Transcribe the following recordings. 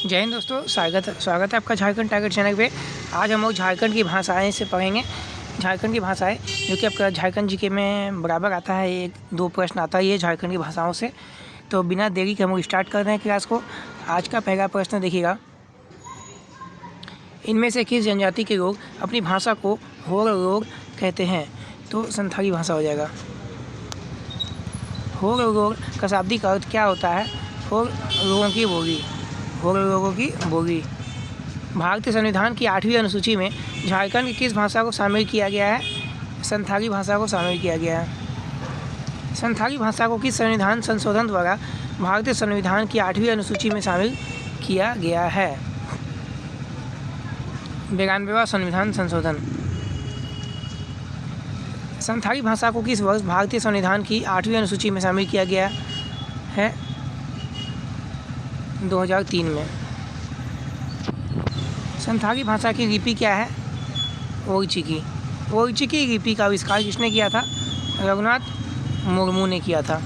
जय हिंद दोस्तों, स्वागत है आपका झारखंड टारगेट चैनल पे। आज हम लोग झारखंड की भाषाएं से पढ़ेंगे। झारखंड की भाषाएं जो कि आपका झारखंड जीके में बराबर आता है, एक दो प्रश्न आता ही है झारखंड की भाषाओं से। तो बिना देरी के हम लोग स्टार्ट करते हैं क्लास को। आज का पहला प्रश्न देखिएगा, इनमें से किस जनजाति के लोग अपनी भाषा को होर लोग कहते हैं? तो संथाली भाषा हो जाएगा। होर लोग का शाब्दिक अर्थ क्या होता है? होर लोगों की बोली, होर लोगों की बोली। भारतीय संविधान की 8वीं अनुसूची में झारखंड की किस भाषा को शामिल किया गया है? संथाली भाषा को शामिल किया गया है। संथाली भाषा को किस संविधान संशोधन द्वारा भारतीय संविधान की 8वीं अनुसूची में शामिल किया गया है? 92वां संविधान संशोधन। संथाली भाषा को किस वर्ष भारतीय संविधान की 8वीं अनुसूची में शामिल किया गया है? 2003 में। संथाली भाषा की लिपि क्या है? ओइचिकी। ओइचिकी लिपि का आविष्कार किसने किया था? रघुनाथ मुर्मू ने किया था।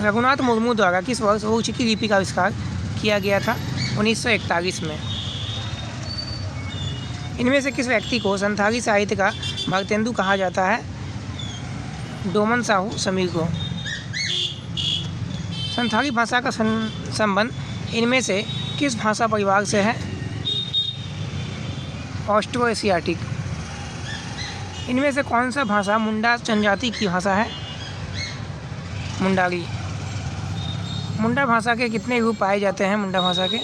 रघुनाथ मुर्मू द्वारा किस वर्ष ओइचिकी लिपि का आविष्कार किया गया था? 1941 में। इनमें से किस व्यक्ति को संथाली साहित्य का भारतेंदु कहा जाता है? डोमन साहू समीर को। संथाली भाषा का संबंध इनमें से किस भाषा परिवार से है? Austro Asiatic. इनमें से कौन सा भाषा मुंडा जनजाति की भाषा है? मुंडारी। मुंडा भाषा के कितने रूप पाए जाते हैं? मुंडा भाषा के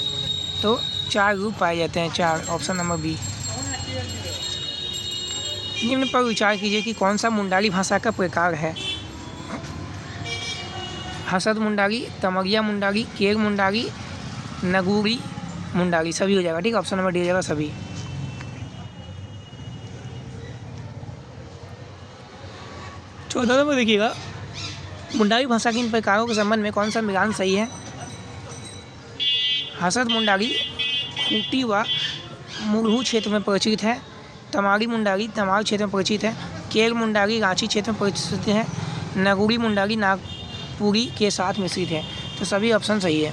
तो 4 रूप पाए जाते हैं, 4। Option number B. निम्न पर विचार कीजिए कि कौन सा मुंडारी भाषा का प्रकार है? हसद मुंडारी, तमरिया मुंडारी, केर मुंडारी, नगूरी मुंडारी। सभी हो जाएगा, ठीक है। ऑप्शन नंबर डी हो जाएगा सभी। चौथा नंबर देखिएगा, मुंडारी भाषा के इन प्रकारों के संबंध में कौन सा मिलान सही है? हसद मुंडारी खूंटी व मुरहू क्षेत्र में परिचित है। तमारी मुंडारी तमार क्षेत्र में परिचित है। केर मुंडारी रांची क्षेत्र में परिचित है। नगूरी मुंडारी नागपुरी के साथ मिश्रित है। तो सभी ऑप्शन सही है।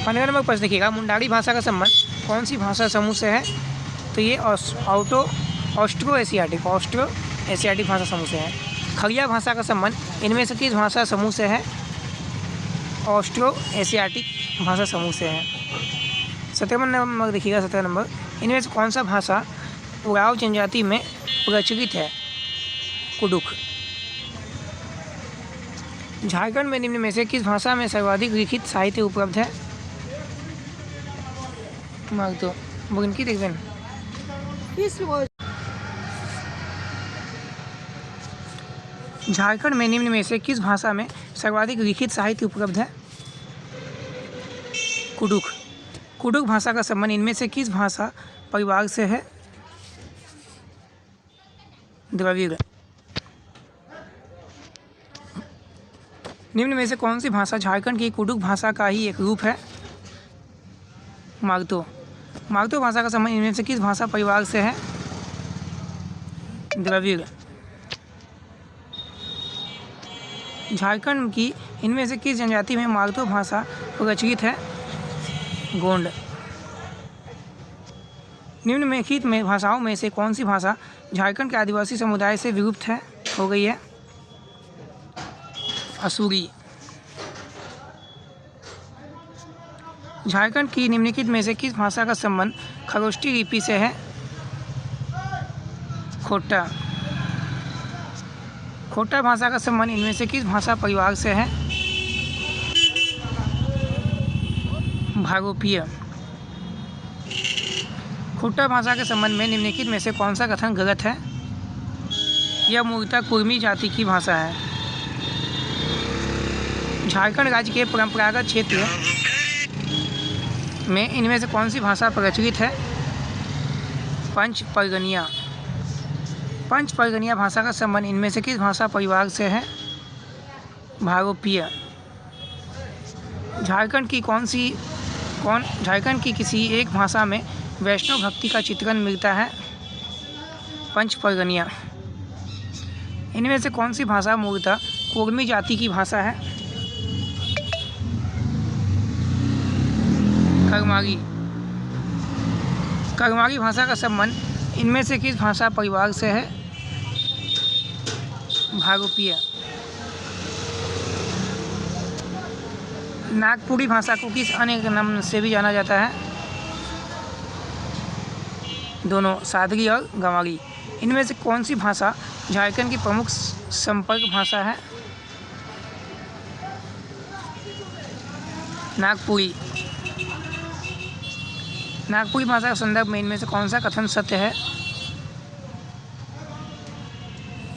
पंद्रह नंबर प्रश्न देखिएगा, मुंडारी भाषा का संबंध कौन सी भाषा समूह से है? तो ये ऑस्ट्रो एशियाटिक भाषा समूह से है। खड़िया भाषा का संबंध इनमें से किस भाषा समूह से है? ऑस्ट्रो एशियाटिक भाषा समूह से है। 17 नंबर देखिएगा, 17 नंबर, इनमें से कौन सा भाषा उराव जनजाति में प्रचलित है? कुडुख। झारखंड में निम्न में से किस भाषा में सर्वाधिक लिखित साहित्य उपलब्ध है? मांग तो बुनकी देखबेन। झारखंड में निम्न में से किस भाषा में सर्वाधिक लिखित साहित्य उपलब्ध है? कुडुख। कुडुख भाषा का संबंध इनमें से किस भाषा परिवार से है? द्रविड़। निम्न में से कौन सी भाषा झारखंड की कुडुख भाषा का ही एक रूप है? मागतो। मागतो भाषा का संबंध इनमें से किस भाषा परिवार से है? द्रविड़। झारखंड की इनमें से किस जनजाति में मागतो भाषा प्रचलित है? गोंड। निम्नलिखित में भाषाओं में से कौन सी भाषा झारखंड के आदिवासी समुदाय से विलुप्त हो गई है? असूरी। झारखंड की निम्नलिखित में से किस भाषा का संबंध खरोष्ठी लिपि से है? खोटा। खोटा भाषा का संबंध इनमें से किस भाषा परिवार से है? भागोपीय। खोटा भाषा के संबंध में निम्नलिखित में से कौन सा कथन गलत है? यह मूलतः कुर्मी जाति की भाषा है। झारखंड राज्य के परंपरागत क्षेत्र में इनमें से कौन सी भाषा प्रचलित है? पंच परगनिया। पंच परगनिया भाषा का संबंध इनमें से किस भाषा परिवार से है? भागोपीय। झारखंड की कौन सी झारखंड की किसी एक भाषा में वैष्णव भक्ति का चित्रण मिलता है? पंच परगनिया। इनमें से कौन सी भाषा मूलतः कोरमी जाति की भाषा है? करमारी। करमारी भाषा का संबंध इनमें से किस भाषा परिवार से है? भारूपीय। नागपुरी भाषा को किस अन्य नाम से भी जाना जाता है? दोनों, सादरी और गंवारी। इनमें से कौन सी भाषा झारखंड की प्रमुख संपर्क भाषा है? नागपुरी। नागपुरी भाषा के संदर्भ में इनमें से कौन सा कथन सत्य है?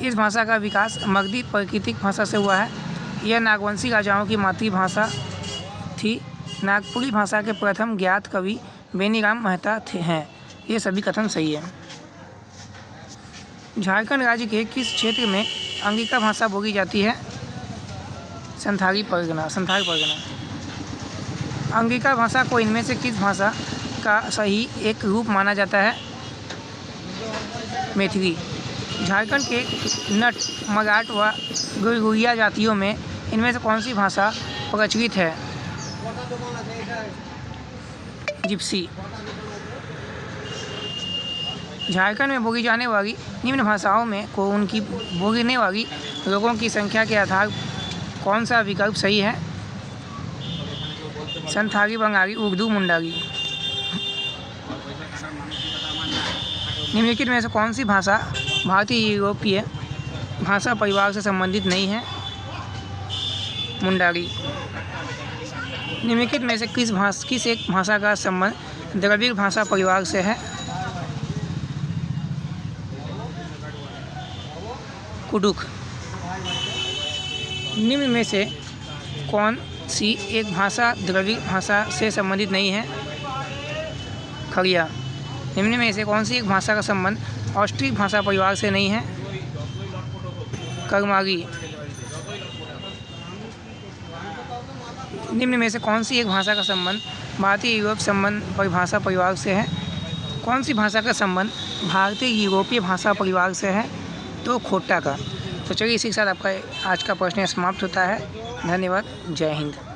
इस भाषा का विकास मगधी प्राकृतिक भाषा से हुआ है। यह नागवंशी राजाओं की मातृभाषा थी। नागपुरी भाषा के प्रथम ज्ञात कवि बेनीराम मेहता हैं। ये सभी कथन सही है। झारखंड राज्य के किस क्षेत्र में अंगिका भाषा बोली जाती है? संथाली परगना। अंगिका भाषा को इनमें से किस भाषा का सही एक रूप माना जाता है? मैथिली। झारखंड के नट, मराठ व गुरगुरिया जातियों में इनमें से कौन सी भाषा प्रचलित है? जिप्सी। झारखंड में बोली जाने वाली निम्न भाषाओं में को उनकी बोलने वाली लोगों की संख्या के आधार कौन सा विकल्प सही है? संथाली, बंगाली, उर्दू, मुंडारी। निम्नलिखित में से कौन सी भाषा भारतीय यूरोपीय भाषा परिवार से संबंधित नहीं है? मुंडारी। निम्नलिखित में से किस एक भाषा का संबंध द्रविड़ भाषा परिवार से है? कुडुख। निम्न में से कौन सी एक भाषा द्रविड़ भाषा से संबंधित नहीं है? खड़िया। निम्न में से कौन सी एक भाषा का संबंध ऑस्ट्रिक भाषा परिवार से नहीं है? करमारी। निम्न में से कौन सी एक भाषा का संबंध भारतीय यूरोप संबंध परिभाषा परिवार से है? कौन सी भाषा का संबंध भारतीय यूरोपीय भाषा परिवार से है? तो खोटा का। तो चलिए इसी के साथ आपका आज का प्रश्न समाप्त होता है। धन्यवाद। जय हिंद।